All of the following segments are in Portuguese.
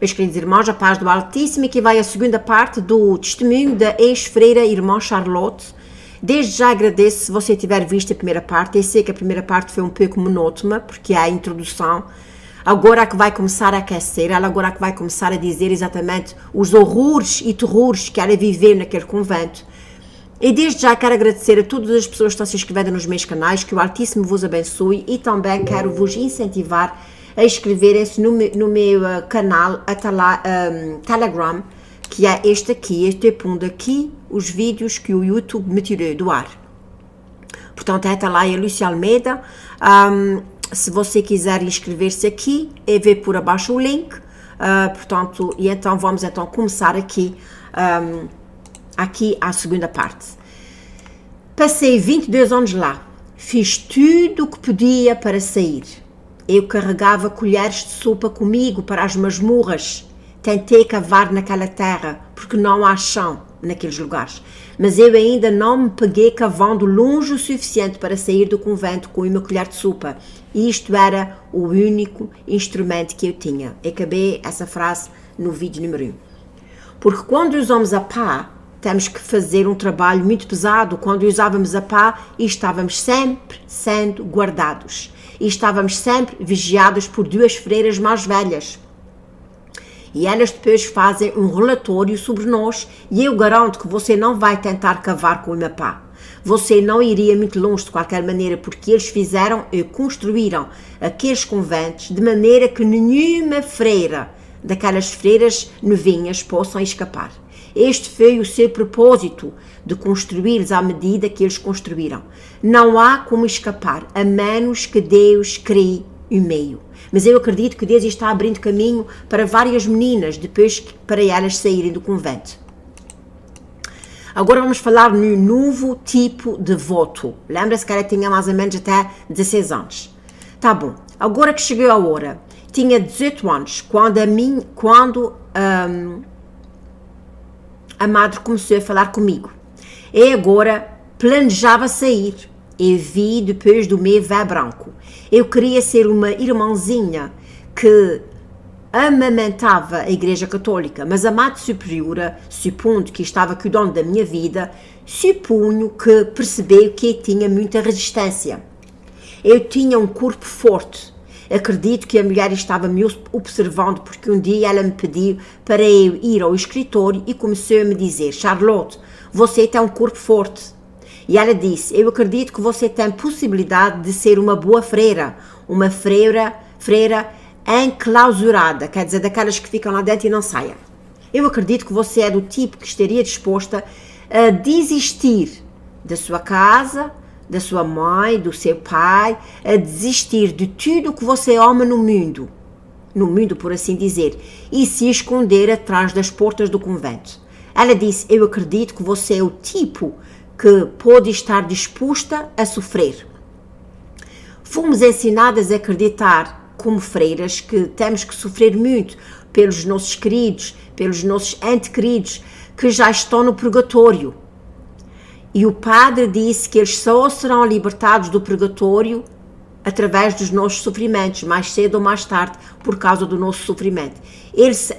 Meus queridos irmãos, a paz do Altíssimo, e que vai a segunda parte do testemunho da ex-freira irmã Charlotte. Desde já agradeço se você tiver visto a primeira parte. Eu sei que a primeira parte foi um pouco monótona, porque é a introdução. Agora é que vai começar a aquecer, ela agora é que vai começar a dizer exatamente os horrores e terrores que ela viveu naquele convento. E desde já quero agradecer a todas as pessoas que estão se inscrevendo nos meus canais, que o Altíssimo vos abençoe, e também quero vos incentivar a inscreverem-se no meu canal Telegram, que é este aqui. Estou pondo aqui os vídeos que o YouTube me tirou do ar. Portanto, está lá a Lúcia Almeida. Se você quiser inscrever-se aqui, é ver por abaixo o link. Portanto, e então vamos então começar aqui, aqui a segunda parte. Passei 22 anos lá, fiz tudo o que podia para sair. Eu carregava colheres de sopa comigo para as masmorras. Tentei cavar naquela terra, porque não há chão naqueles lugares. Mas eu ainda não me peguei cavando longe o suficiente para sair do convento com uma colher de sopa. E isto era o único instrumento que eu tinha. Acabei essa frase no vídeo número 1. Porque quando usamos a pá, temos que fazer um trabalho muito pesado. Quando usávamos a pá, estávamos sempre sendo guardados. E estávamos sempre vigiados por duas freiras mais velhas. E elas depois fazem um relatório sobre nós, e eu garanto que você não vai tentar cavar com uma pá. Você não iria muito longe de qualquer maneira, porque eles fizeram e construíram aqueles conventos de maneira que nenhuma freira daquelas freiras novinhas possam escapar. Este foi o seu propósito, de construí-los à medida que eles construíram. Não há como escapar, a menos que Deus crie um meio. Mas eu acredito que Deus está abrindo caminho para várias meninas, depois para elas saírem do convento. Agora vamos falar no novo tipo de voto. Lembra-se que ela tinha mais ou menos até 16 anos. Tá bom, agora que chegou a hora, tinha 18 anos, quando a madre começou a falar comigo. E agora planejava sair. Eu vi depois do meu véu branco. Eu queria ser uma irmãzinha que amamentava a Igreja Católica, mas a Madre Superiora, supondo que estava cuidando da minha vida, supunho que percebeu que eu tinha muita resistência. Eu tinha um corpo forte. Acredito que a mulher estava me observando, porque um dia ela me pediu para eu ir ao escritório e começou a me dizer: Charlotte, você tem um corpo forte. E ela disse: eu acredito que você tem possibilidade de ser uma boa freira, uma freira enclausurada, quer dizer, daquelas que ficam lá dentro e não saem. Eu acredito que você é do tipo que estaria disposta a desistir da sua casa, da sua mãe, do seu pai, a desistir de tudo o que você ama no mundo por assim dizer, e se esconder atrás das portas do convento. Ela disse: eu acredito que você é o tipo que pode estar disposta a sofrer. Fomos ensinadas a acreditar, como freiras, que temos que sofrer muito pelos nossos queridos, pelos nossos entes queridos, que já estão no purgatório. E o padre disse que eles só serão libertados do purgatório através dos nossos sofrimentos, mais cedo ou mais tarde, por causa do nosso sofrimento.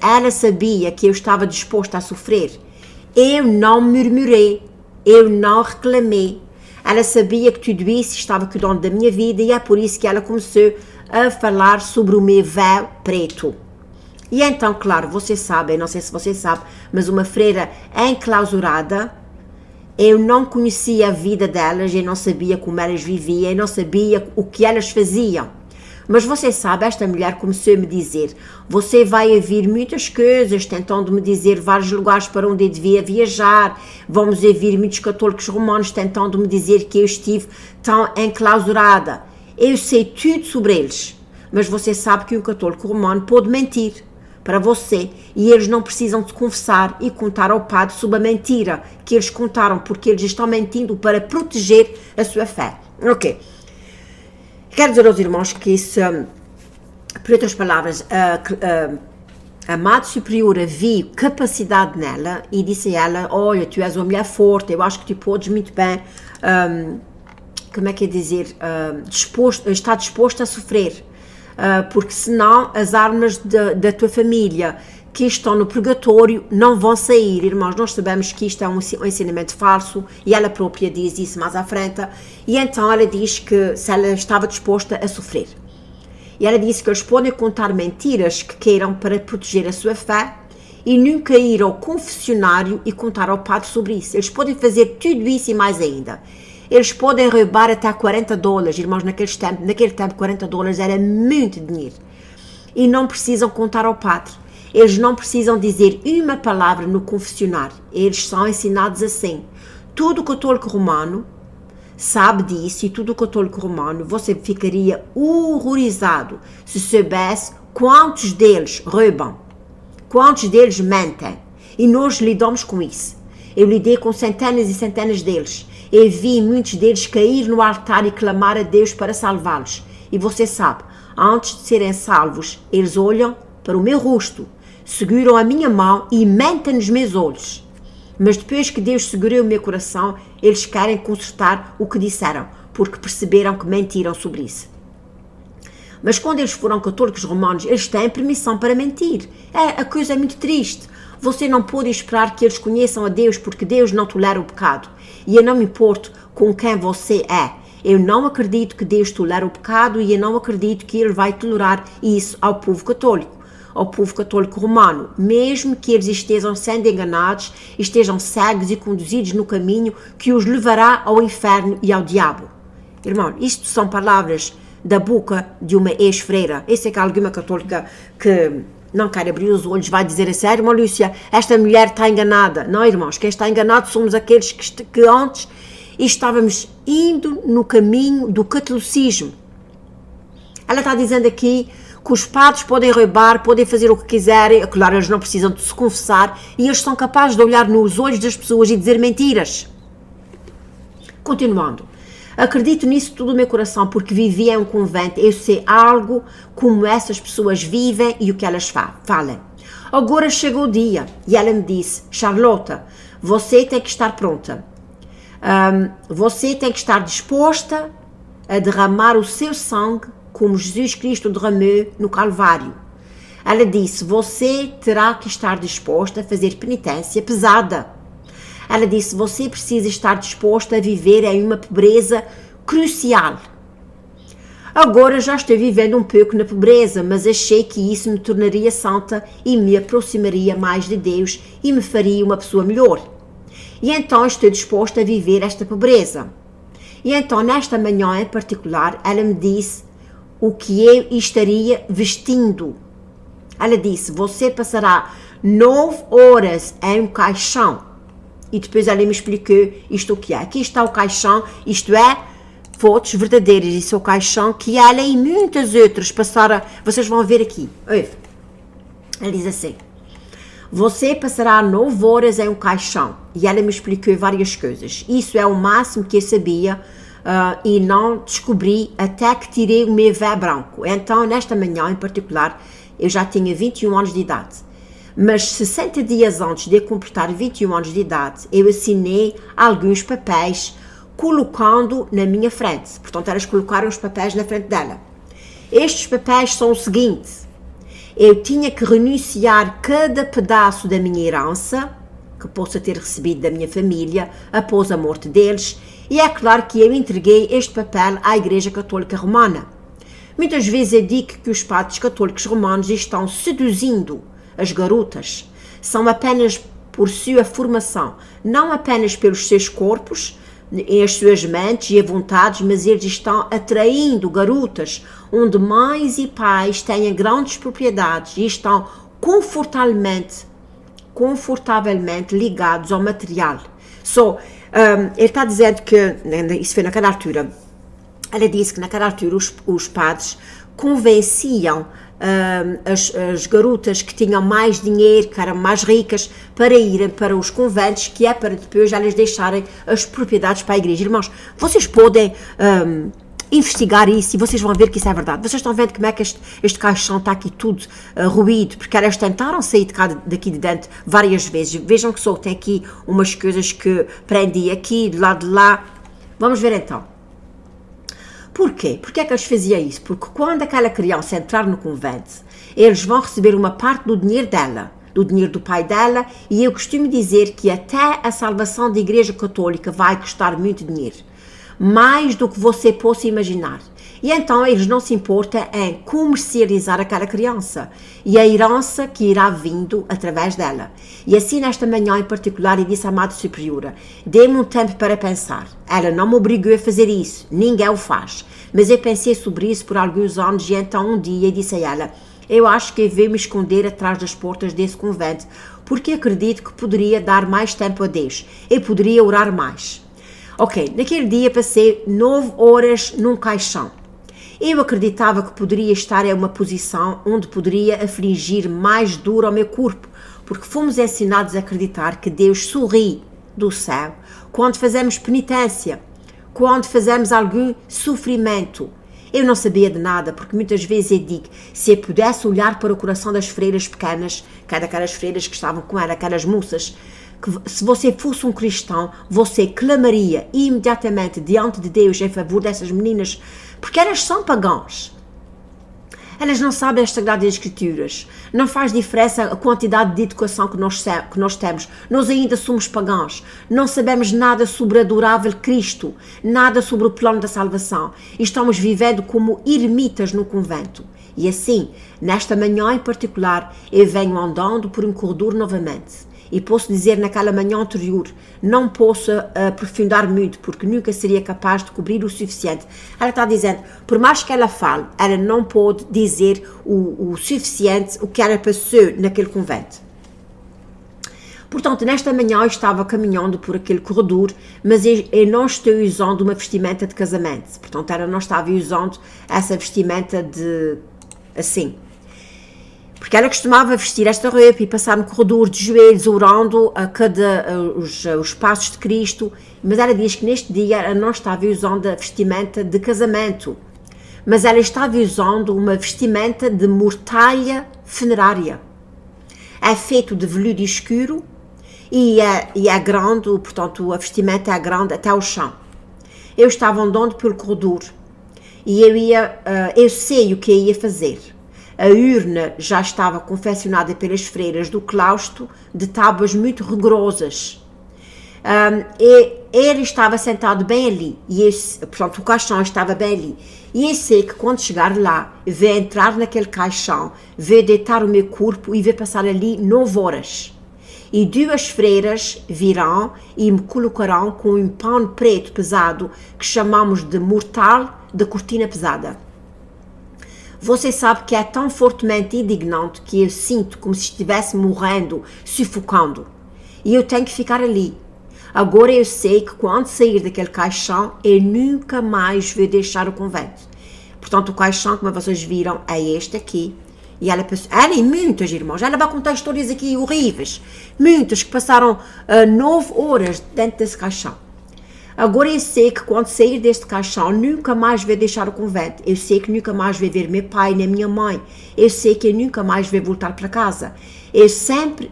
Ela sabia que eu estava disposta a sofrer. Eu não murmurei. Eu não reclamei. Ela sabia que tudo isso estava cuidando da minha vida, e é por isso que ela começou a falar sobre o meu véu preto. E então, claro, você sabe, eu não sei se você sabe, mas uma freira enclausurada, eu não conhecia a vida delas, eu não sabia como elas viviam, eu não sabia o que elas faziam. Mas você sabe, esta mulher começou a me dizer: você vai ouvir muitas coisas, tentando me dizer vários lugares para onde eu devia viajar. Vamos ouvir muitos católicos romanos tentando me dizer que eu estive tão enclausurada. Eu sei tudo sobre eles, mas você sabe que um católico romano pode mentir para você, e eles não precisam de confessar e contar ao padre sobre a mentira que eles contaram, porque eles estão mentindo para proteger a sua fé. Ok. Quero dizer aos irmãos que isso, por outras palavras, a Madre Superiora viu capacidade nela e disse a ela: olha, tu és uma mulher forte, eu acho que tu podes muito bem, como é que é dizer, está disposto a sofrer, porque senão as armas da tua família que estão no purgatório não vão sair. Irmãos, nós sabemos que isto é um ensinamento falso e ela própria diz isso mais à frente. E então ela diz que se ela estava disposta a sofrer. E ela disse que eles podem contar mentiras que queiram para proteger a sua fé e nunca ir ao confessionário e contar ao padre sobre isso. Eles podem fazer tudo isso e mais ainda. Eles podem roubar até $40. Irmãos, naquele tempo $40 era muito dinheiro. E não precisam contar ao padre. Eles não precisam dizer uma palavra no confessionário. Eles são ensinados assim. Todo católico romano sabe disso e todo católico romano, você ficaria horrorizado se soubesse quantos deles roubam, quantos deles mentem. E nós lidamos com isso. Eu lidei com centenas e centenas deles. Eu vi muitos deles cair no altar e clamar a Deus para salvá-los. E você sabe, antes de serem salvos, eles olham para o meu rosto, seguram a minha mão e mentem nos meus olhos. Mas depois que Deus segurou o meu coração, eles querem consertar o que disseram, porque perceberam que mentiram sobre isso. Mas quando eles foram católicos romanos, eles têm permissão para mentir. A coisa é muito triste. Você não pode esperar que eles conheçam a Deus, porque Deus não tolera o pecado. E eu não me importo com quem você é. Eu não acredito que Deus tolera o pecado e eu não acredito que Ele vai tolerar isso ao povo católico. Ao povo católico romano, mesmo que eles estejam sendo enganados, estejam cegos e conduzidos no caminho que os levará ao inferno e ao diabo. Irmão, isto são palavras da boca de uma ex-freira. Essa é que alguma católica que não quer abrir os olhos vai dizer assim: irmã Lúcia, esta mulher está enganada. Não, irmãos, quem está enganado somos aqueles que antes estávamos indo no caminho do catolicismo. Ela está dizendo aqui que os padres podem roubar, podem fazer o que quiserem, claro, eles não precisam de se confessar e eles são capazes de olhar nos olhos das pessoas e dizer mentiras. Continuando, acredito nisso tudo do meu coração porque vivi em um convento, eu sei algo como essas pessoas vivem e o que elas falam. Agora chegou o dia e ela me disse: Charlotte, você tem que estar pronta, você tem que estar disposta a derramar o seu sangue como Jesus Cristo derramou no Calvário. Ela disse: você terá que estar disposta a fazer penitência pesada. Ela disse: você precisa estar disposta a viver em uma pobreza crucial. Agora já estou vivendo um pouco na pobreza, mas achei que isso me tornaria santa e me aproximaria mais de Deus e me faria uma pessoa melhor. E então estou disposta a viver esta pobreza. E então nesta manhã em particular, ela me disse o que eu estaria vestindo. Ela disse: você passará 9 horas em um caixão. E depois ela me explicou isto o que é. Aqui está o caixão, isto é, fotos verdadeiras. Isso é o caixão que ela e muitas outras passaram. Vocês vão ver aqui. Ela diz assim: você passará 9 horas em um caixão. E ela me explicou várias coisas. Isso é o máximo que eu sabia. E não descobri até que tirei o meu véu branco. Então, nesta manhã em particular, eu já tinha 21 anos de idade. Mas 60 dias antes de eu completar 21 anos de idade, eu assinei alguns papéis colocando na minha frente. Portanto, elas colocaram os papéis na frente dela. Estes papéis são o seguinte: eu tinha que renunciar cada pedaço da minha herança, que possa ter recebido da minha família, após a morte deles. E é claro que eu entreguei este papel à Igreja Católica Romana. Muitas vezes eu digo que os padres católicos romanos estão seduzindo as garotas. São apenas por sua formação, não apenas pelos seus corpos, as suas mentes e vontades, mas eles estão atraindo garotas onde mães e pais têm grandes propriedades e estão confortavelmente ligados ao material. Ele está dizendo que, isso foi naquela altura, ela disse que naquela altura os padres convenciam as garotas que tinham mais dinheiro, que eram mais ricas, para irem para os conventos, que é para depois elas deixarem as propriedades para a igreja. Irmãos, vocês podem investigar isso e vocês vão ver que isso é verdade. Vocês estão vendo como é que este caixão está aqui tudo ruído, porque elas tentaram sair daqui de dentro várias vezes. Vejam que só tem aqui umas coisas que prendi aqui, de lado de lá. Vamos ver então. Porquê? Porquê é que eles faziam isso? Porque quando aquela criança entrar no convento, eles vão receber uma parte do dinheiro dela, do dinheiro do pai dela, e eu costumo dizer que até a salvação da Igreja Católica vai custar muito dinheiro, mais do que você possa imaginar. E então eles não se importam em comercializar aquela criança e a herança que irá vindo através dela. E assim nesta manhã em particular eu disse à Madre Superiora, dê-me um tempo para pensar. Ela não me obrigou a fazer isso, ninguém o faz. Mas eu pensei sobre isso por alguns anos e então um dia disse a ela, eu acho que eu vou me esconder atrás das portas desse convento, porque acredito que poderia dar mais tempo a Deus, eu poderia orar mais. Ok, naquele dia passei 9 horas num caixão. Eu acreditava que poderia estar em uma posição onde poderia afligir mais duro ao meu corpo, porque fomos ensinados a acreditar que Deus sorri do céu quando fazemos penitência, quando fazemos algum sofrimento. Eu não sabia de nada, porque muitas vezes eu digo, se eu pudesse olhar para o coração das freiras pequenas, aquelas freiras que estavam com ela, aquelas moças, que se você fosse um cristão, você clamaria imediatamente diante de Deus em favor dessas meninas, porque elas são pagãs. Elas não sabem as Sagradas Escrituras. Não faz diferença a quantidade de educação que nós temos. Nós ainda somos pagãos. Não sabemos nada sobre o adorável Cristo, nada sobre o plano da salvação. E estamos vivendo como ermitas no convento. E assim, nesta manhã em particular, eu venho andando por um corredor novamente. E posso dizer naquela manhã anterior, não posso aprofundar muito, porque nunca seria capaz de cobrir o suficiente. Ela está dizendo, por mais que ela fale, ela não pode dizer o suficiente, o que ela passou naquele convento. Portanto, nesta manhã eu estava caminhando por aquele corredor, mas eu não estou usando uma vestimenta de casamento. Portanto, ela não estava usando essa vestimenta de assim. Porque ela costumava vestir esta roupa e passar no corredor de joelhos, orando a os passos de Cristo, mas ela diz que neste dia ela não estava usando a vestimenta de casamento, mas ela estava usando uma vestimenta de mortalha funerária. É feito de veludo escuro e é grande, portanto a vestimenta é grande até ao chão. Eu estava andando pelo corredor e eu sei o que eu ia fazer. A urna já estava confeccionada pelas freiras do claustro de tábuas muito rigorosas. E ele estava sentado bem ali, portanto o caixão estava bem ali. E eu sei que quando chegar lá, vou entrar naquele caixão, vou deitar o meu corpo e vou passar ali 9 horas. E 2 freiras virão e me colocarão com um pano preto pesado que chamamos de mortal de cortina pesada. Você sabe que é tão fortemente indignante que eu sinto como se estivesse morrendo, sufocando. E eu tenho que ficar ali. Agora eu sei que quando sair daquele caixão, eu nunca mais vou deixar o convento. Portanto, o caixão, como vocês viram, é este aqui. E ela e muitas irmãos, ela vai contar histórias aqui horríveis. Muitas que passaram 9 horas dentro desse caixão. Agora eu sei que quando sair deste caixão, nunca mais vou deixar o convento. Eu sei que nunca mais vou ver meu pai nem minha mãe. Eu sei que eu nunca mais vou voltar para casa. Eu sempre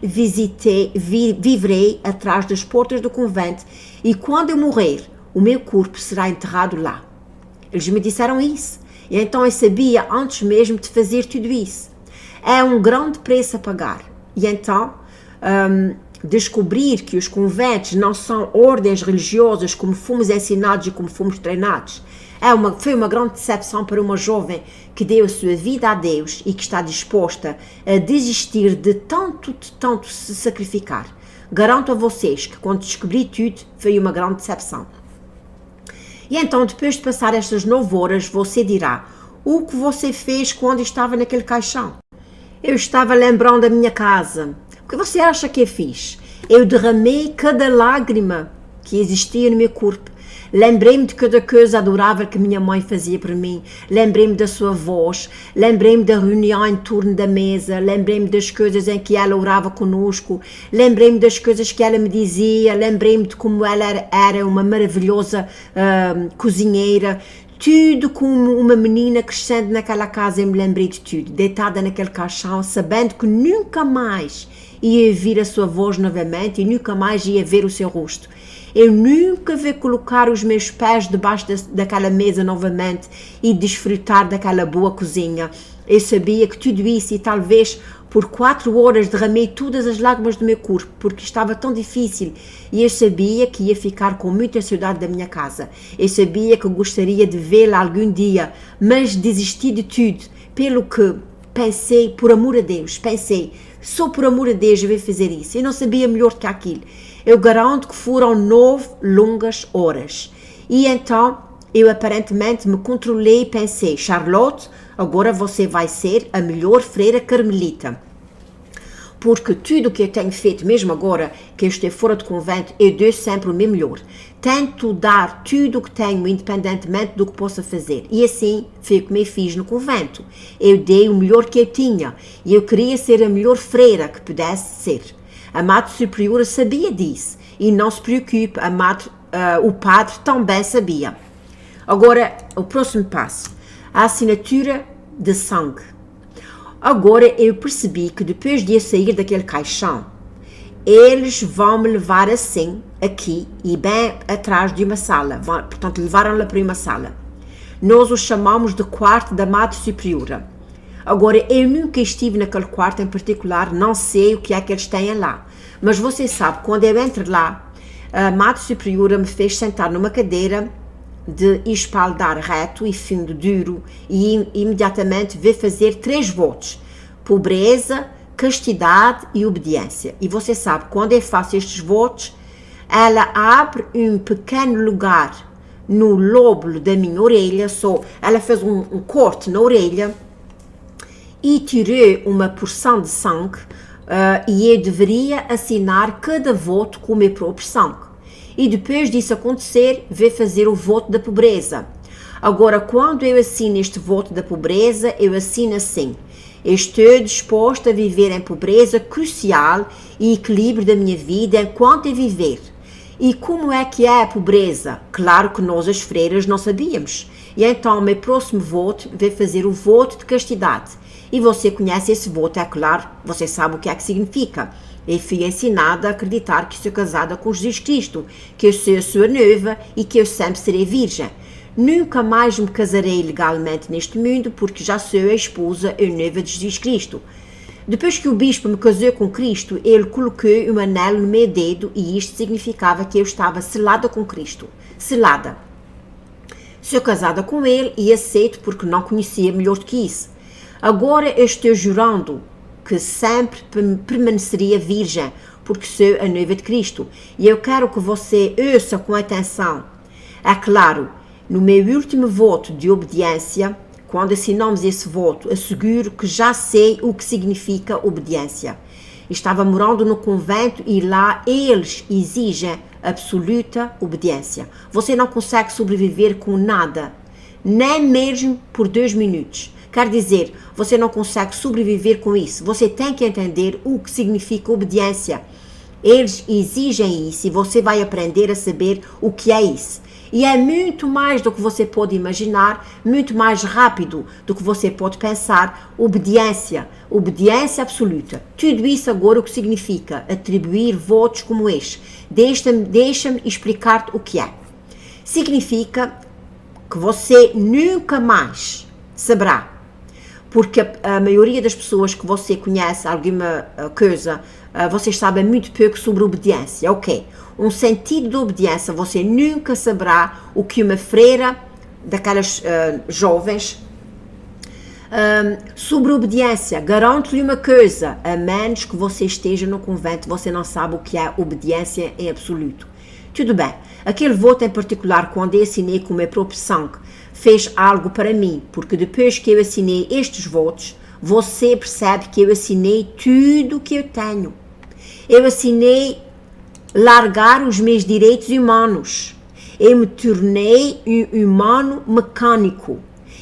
viverei atrás das portas do convento e quando eu morrer, o meu corpo será enterrado lá. Eles me disseram isso. E então eu sabia antes mesmo de fazer tudo isso. É um grande preço a pagar. E então descobrir que os conventos não são ordens religiosas como fomos ensinados e como fomos treinados. Foi uma grande decepção para uma jovem que deu a sua vida a Deus e que está disposta a desistir de tanto se sacrificar. Garanto a vocês que quando descobri tudo, foi uma grande decepção. E então, depois de passar estas 9 horas, você dirá, o que você fez quando estava naquele caixão? Eu estava lembrando da minha casa. O que você acha que eu fiz? Eu derramei cada lágrima que existia no meu corpo. Lembrei-me de cada coisa adorável que minha mãe fazia por mim. Lembrei-me da sua voz. Lembrei-me da reunião em torno da mesa. Lembrei-me das coisas em que ela orava conosco. Lembrei-me das coisas que ela me dizia. Lembrei-me de como ela era uma maravilhosa cozinheira. Tudo como uma menina crescendo naquela casa, eu me lembrei de tudo. Deitada naquele caixão, sabendo que nunca mais ia ouvir a sua voz novamente e nunca mais ia ver o seu rosto. Eu nunca vou colocar os meus pés debaixo daquela mesa novamente e desfrutar daquela boa cozinha. Eu sabia que tudo isso, e talvez Por 4 horas derramei todas as lágrimas do meu corpo, porque estava tão difícil e eu sabia que ia ficar com muita saudade da minha casa. Eu sabia que gostaria de vê-la algum dia, mas desisti de tudo, pelo que pensei, por amor a Deus, só por amor a Deus eu vou fazer isso. Eu não sabia melhor do que aquilo. Eu garanto que foram 9 longas horas. E então eu aparentemente me controlei e pensei: Charlotte, agora você vai ser a melhor freira carmelita. Porque tudo o que eu tenho feito, mesmo agora que eu estou fora de convento, eu dou sempre o meu melhor. Tento dar tudo o que tenho, independentemente do que possa fazer. E assim foi o que me fiz no convento. Eu dei o melhor que eu tinha e eu queria ser a melhor freira que pudesse ser. A Madre Superiora sabia disso e não se preocupe, o padre também sabia. Agora, o próximo passo, a assinatura de sangue. Agora eu percebi que depois de eu sair daquele caixão, eles vão me levar assim, aqui e bem atrás de uma sala. Portanto, levaram-la para uma sala. Nós o chamamos de quarto da Madre Superiora. Agora, eu nunca estive naquele quarto em particular, não sei o que é que eles têm lá. Mas você sabe, quando eu entro lá, a Madre Superiora me fez sentar numa cadeira de espaldar reto e fundo duro e imediatamente veio fazer 3 votos: pobreza, castidade e obediência. E você sabe, quando eu faço estes votos, ela abre um pequeno lugar no lóbulo da minha orelha, ela fez um corte na orelha e tirou uma porção de sangue e eu deveria assinar cada voto com o meu próprio sangue. E depois disso acontecer, veio fazer o voto da pobreza. Agora, quando eu assino este voto da pobreza, eu assino assim: estou disposta a viver em pobreza crucial e equilíbrio da minha vida enquanto eu viver. E como é que é a pobreza? Claro que nós, as freiras, não sabíamos. E então, o meu próximo voto veio fazer o voto de castidade. E você conhece esse voto, é claro, você sabe o que é que significa. Eu fui ensinada a acreditar que sou casada com Jesus Cristo, que eu sou a sua noiva e que eu sempre serei virgem. Nunca mais me casarei legalmente neste mundo, porque já sou a esposa e noiva de Jesus Cristo. Depois que o bispo me casou com Cristo, ele colocou um anel no meu dedo e isto significava que eu estava selada com Cristo. Selada. Sou casada com ele e aceito porque não conhecia melhor do que isso. Agora eu estou jurando que sempre permaneceria virgem, porque sou a noiva de Cristo. E eu quero que você ouça com atenção. É claro, no meu último voto de obediência, quando assinamos esse voto, asseguro que já sei o que significa obediência. Estava morando no convento e lá eles exigem absoluta obediência. Você não consegue sobreviver com nada, nem mesmo por 2 minutos. Quer dizer, você não consegue sobreviver com isso. Você tem que entender o que significa obediência. Eles exigem isso e você vai aprender a saber o que é isso. E é muito mais do que você pode imaginar, muito mais rápido do que você pode pensar. Obediência absoluta. Tudo isso agora o que significa? Atribuir votos como este. Deixa-me explicar-te o que é. Significa que você nunca mais saberá. Porque a maioria das pessoas que você conhece alguma coisa, vocês sabem muito pouco sobre obediência, ok? Um sentido de obediência, você nunca saberá o que uma freira daquelas jovens sobre obediência. Garanto-lhe uma coisa, a menos que você esteja no convento, você não sabe o que é obediência em absoluto. Tudo bem, aquele voto em particular, quando eu assinei com o meu próprio sangue, fez algo para mim, porque depois que eu assinei estes votos, você percebe que eu assinei tudo o que eu tenho. Eu assinei largar os meus direitos humanos. Eu me tornei um humano mecânico.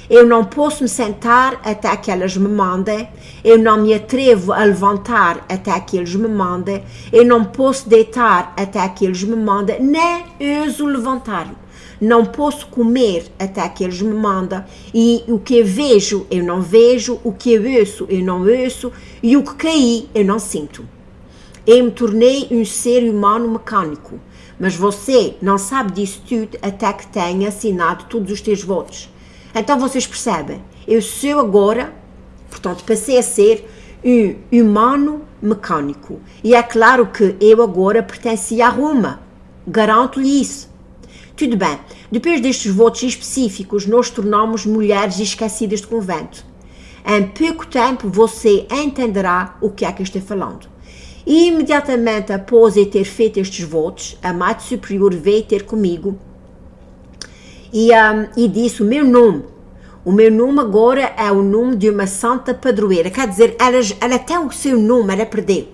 Eu não posso me sentar até que elas me mandem. Eu não me atrevo a levantar até que eles me mandem. Eu não posso deitar até que eles me mandem, nem ouso levantar. Não posso comer até que eles me mandam. E o que eu vejo, eu não vejo. O que eu ouço, eu não ouço. E o que caí, eu não sinto. Eu me tornei um ser humano mecânico. Mas você não sabe disso tudo até que tenha assinado todos os teus votos. Então vocês percebem, eu sou agora, portanto passei a ser um humano mecânico. E é claro que eu agora pertencia a Roma. Garanto-lhe isso. Tudo bem, depois destes votos específicos, nós tornamos mulheres esquecidas de convento. Em pouco tempo você entenderá o que é que eu estou falando. E imediatamente após eu ter feito estes votos, a Madre Superior veio ter comigo e disse o meu nome. O meu nome agora é o nome de uma santa padroeira, quer dizer, ela tem o seu nome, ela perdeu.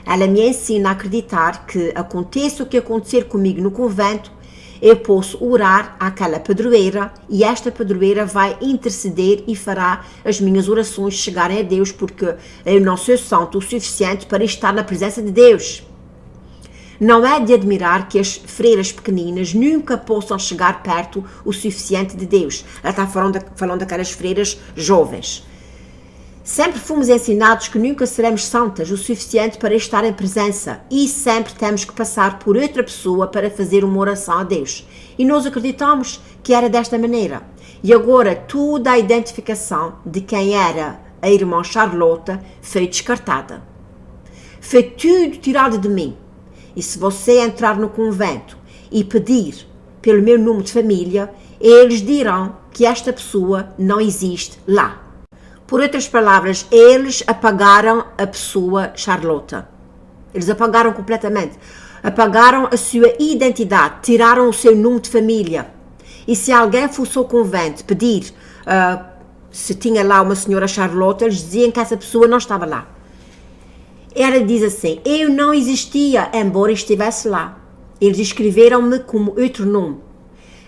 Ela me ensina a acreditar que aconteça o que acontecer comigo no convento, eu posso orar àquela padroeira e esta padroeira vai interceder e fará as minhas orações chegarem a Deus, porque eu não sou santo o suficiente para estar na presença de Deus. Não é de admirar que as freiras pequeninas nunca possam chegar perto o suficiente de Deus. Ela está falando daquelas freiras jovens. Sempre fomos ensinados que nunca seremos santas o suficiente para estar em presença e sempre temos que passar por outra pessoa para fazer uma oração a Deus. E nós acreditamos que era desta maneira. E agora toda a identificação de quem era a irmã Charlotte foi descartada. Foi tudo tirado de mim. E se você entrar no convento e pedir pelo meu nome de família, eles dirão que esta pessoa não existe lá. Por outras palavras, eles apagaram a pessoa Charlotte. Eles apagaram completamente. Apagaram a sua identidade, tiraram o seu nome de família. E se alguém fosse ao convento pedir se tinha lá uma senhora Charlotte, eles diziam que essa pessoa não estava lá. Ela diz assim, eu não existia, embora estivesse lá. Eles escreveram-me como outro nome.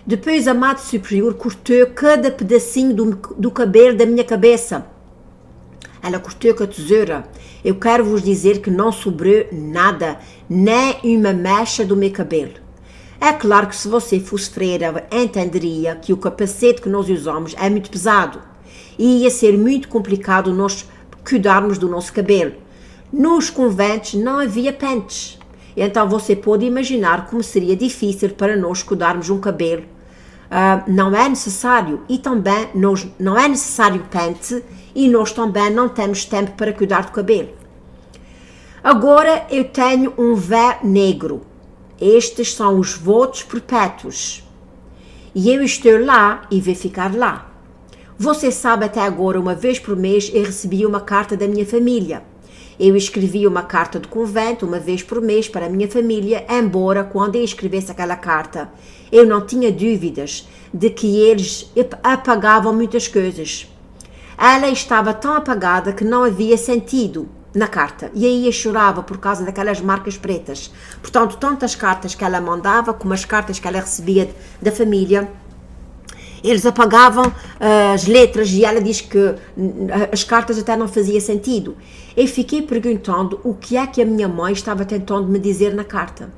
Depois a Madre Superior cortou cada pedacinho do cabelo da minha cabeça. Ela cortou com a tesoura. Eu quero vos dizer que não sobrou nada, nem uma mecha do meu cabelo. É claro que se você fosse freira, entenderia que o capacete que nós usamos é muito pesado. E ia ser muito complicado nós cuidarmos do nosso cabelo. Nos conventos não havia pentes. Então você pode imaginar como seria difícil para nós cuidarmos um cabelo. Não é necessário e também não é necessário pente e nós também não temos tempo para cuidar do cabelo. Agora eu tenho um véu negro. Estes são os votos perpétuos. E eu estou lá e vou ficar lá. Você sabe, até agora, uma vez por mês eu recebia uma carta da minha família. Eu escrevia uma carta do convento uma vez por mês para a minha família, embora quando eu escrevesse aquela carta, eu não tinha dúvidas de que eles apagavam muitas coisas. Ela estava tão apagada que não havia sentido na carta, e aí eu chorava por causa daquelas marcas pretas. Portanto, tantas cartas que ela mandava, como as cartas que ela recebia da família, eles apagavam as letras e ela diz que as cartas até não faziam sentido. Eu fiquei perguntando o que é que a minha mãe estava tentando me dizer na carta.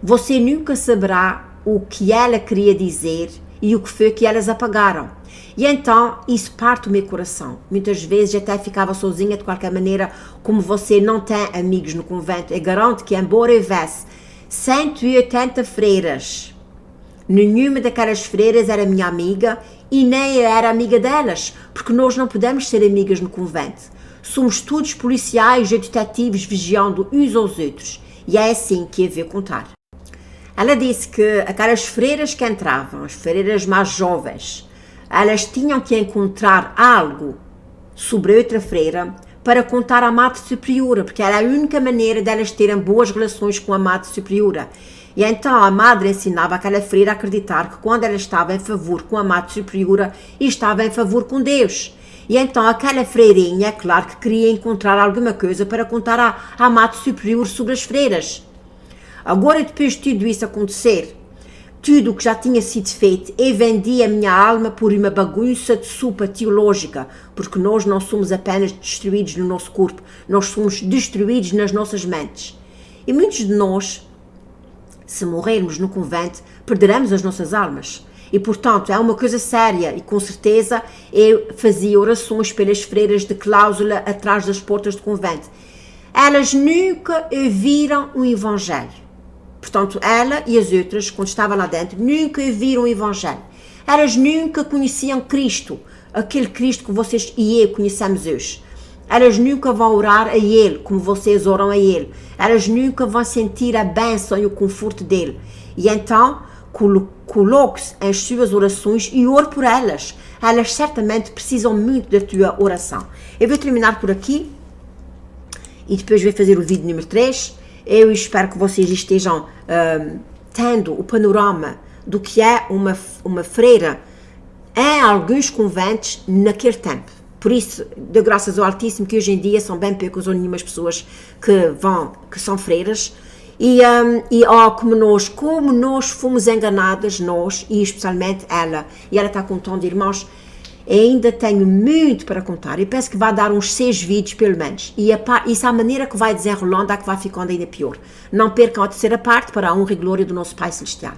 Você nunca saberá o que ela queria dizer e o que foi que elas apagaram. E então isso parte do meu coração. Muitas vezes até ficava sozinha de qualquer maneira, como você não tem amigos no convento. Eu garanto que embora houvesse 180 freiras, nenhuma daquelas freiras era minha amiga e nem eu era amiga delas, porque nós não podemos ser amigas no convento. Somos todos policiais e detetives vigiando uns aos outros. E é assim que eu vou contar. Ela disse que aquelas freiras que entravam, as freiras mais jovens, elas tinham que encontrar algo sobre outra freira para contar à Madre Superiora, porque era a única maneira delas terem boas relações com a Madre Superiora. E então a Madre ensinava aquela freira a acreditar que quando ela estava em favor com a Madre Superiora, estava em favor com Deus. E então aquela freirinha, é claro que queria encontrar alguma coisa para contar à Madre Superior sobre as freiras. Agora, depois de tudo isso acontecer, tudo o que já tinha sido feito, eu vendi a minha alma por uma bagunça de sopa teológica, porque nós não somos apenas destruídos no nosso corpo, nós somos destruídos nas nossas mentes. E muitos de nós, se morrermos no convento, perderemos as nossas almas. E, portanto, é uma coisa séria e, com certeza, eu fazia orações pelas freiras de cláusula atrás das portas do convento. Elas nunca ouviram o Evangelho. Portanto, ela e as outras, quando estavam lá dentro, nunca ouviram o Evangelho. Elas nunca conheciam Cristo, aquele Cristo que vocês e eu conhecemos hoje. Elas nunca vão orar a Ele como vocês oram a Ele. Elas nunca vão sentir a bênção e o conforto dele. E então, coloque-se em suas orações e ore por elas. Elas certamente precisam muito da tua oração. Eu vou terminar por aqui e depois vou fazer o vídeo número 3. Eu espero que vocês estejam tendo o panorama do que é uma freira em alguns conventos naquele tempo. Por isso, de graças ao Altíssimo, que hoje em dia são bem poucas ou nenhumas pessoas que são freiras, como nós fomos enganadas, nós, e especialmente ela, e ela está contando, irmãos, ainda tenho muito para contar, eu penso que vai dar uns 6 vídeos pelo menos, e isso a maneira que vai desenrolando é que vai ficando ainda pior. Não percam a terceira parte para a honra e glória do nosso Pai Celestial.